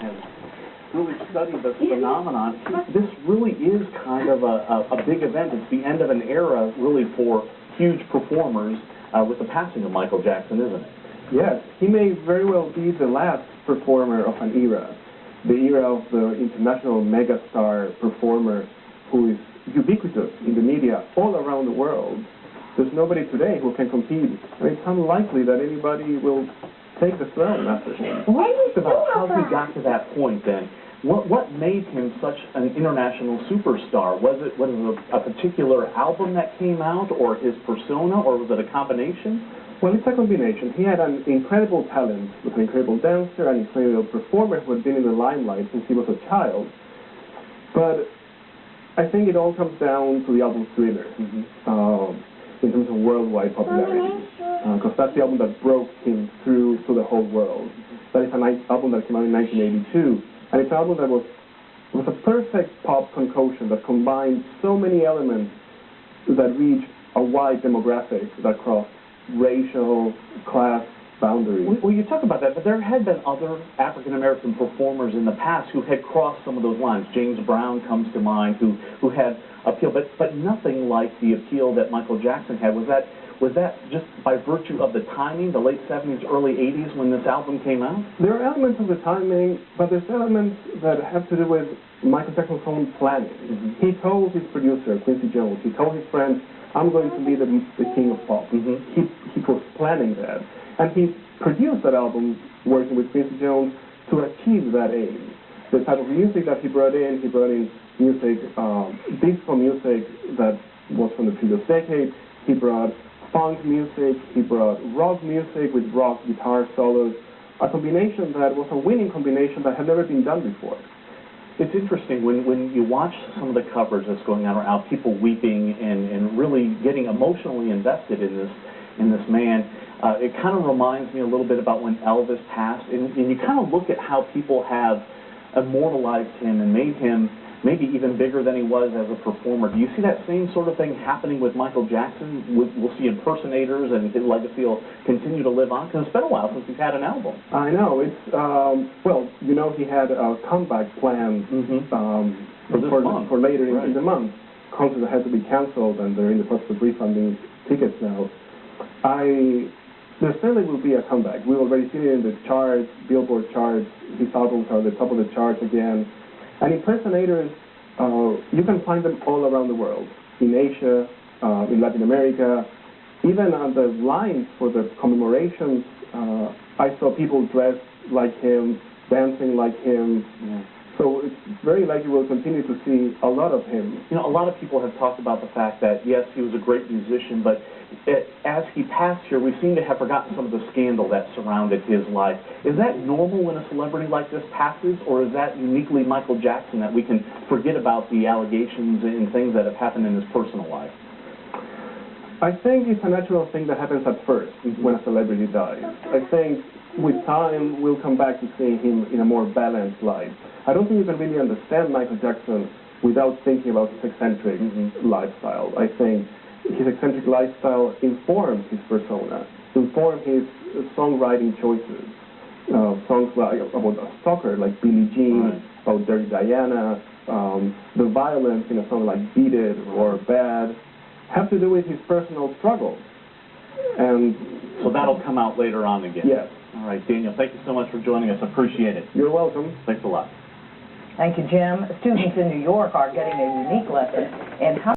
has really studied this phenomenon, this really is kind of a big event. It's the end of an era, really, for huge performers with the passing of Michael Jackson, isn't it? Yes, he may very well be the last performer of an era, the era of the international megastar performer who is ubiquitous in the media all around the world. There's nobody today who can compete. I mean, it's unlikely that anybody will take the throne after him. Well, let's talk about how he got to that point then. What made him such an international superstar? Was it a particular album that came out, or his persona, or was it a combination? Well, it's a combination. He had an incredible talent, was an incredible dancer, an incredible performer who had been in the limelight since he was a child. But I think it all comes down to the album Thriller, in terms of worldwide popularity, because that's the album that broke him through to the whole world. That is an album that came out in 1982, and it's an album that was a perfect pop concoction that combined so many elements that reached a wide demographic that crossed racial, class boundaries. Well, you talk about that, but there had been other African-American performers in the past who had crossed some of those lines. James Brown comes to mind, who had appeal, but nothing like the appeal that Michael Jackson had. Was that just by virtue of the timing, the late 70s, early 80s when this album came out? There are elements of the timing, but there's elements that have to do with Michael Jackson's own planning. He told his producer, Quincy Jones, he told his friends, I'm going to be the king of pop. He was planning that. And he produced that album working with Quincy Jones to achieve that aim. The type of music that he brought in music, disco music that was from the previous decade. He brought funk music, he brought rock music with rock guitar solos, a combination that was a winning combination that had never been done before. It's interesting when you watch some of the coverage that's going on around, people weeping and really getting emotionally invested in this man. It kind of reminds me a little bit about when Elvis passed, and you kind of look at how people have immortalized him and made him maybe even bigger than he was as a performer. Do you see that same sort of thing happening with Michael Jackson? We'll see impersonators, and his legacy will continue to live on? Because it's been a while since he's had an album. I know. It's, well, you know, he had a comeback plan for later in the month. Concerts had to be canceled, and they're in the process of refunding tickets now. There certainly will be a comeback. We've already seen it in the charts, Billboard charts. His albums are at the top of the charts again. And impersonators, you can find them all around the world, in Asia, in Latin America, even on the lines for the commemorations. I saw people dressed like him, dancing like him. So it's very likely we'll continue to see a lot of him. You know, a lot of people have talked about the fact that, yes, he was a great musician, but as he passed here, we seem to have forgotten some of the scandal that surrounded his life. Is that normal when a celebrity like this passes, or is that uniquely Michael Jackson that we can forget about the allegations and things that have happened in his personal life? I think it's a natural thing that happens at first when a celebrity dies. I think with time, we'll come back to seeing him in a more balanced light. I don't think you can really understand Michael Jackson without thinking about his eccentric lifestyle. I think his eccentric lifestyle informs his persona, informs his songwriting choices. Songs about a stalker like Billie Jean, about Dirty Diana, the violence in a song like Beat It or Bad, have to do with his personal struggles. And so that'll come out later on again. Yes. All right, Daniel, thank you so much for joining us. Appreciate it. You're welcome. Thanks a lot. Thank you, Jim. Students in New York are getting a unique lesson in how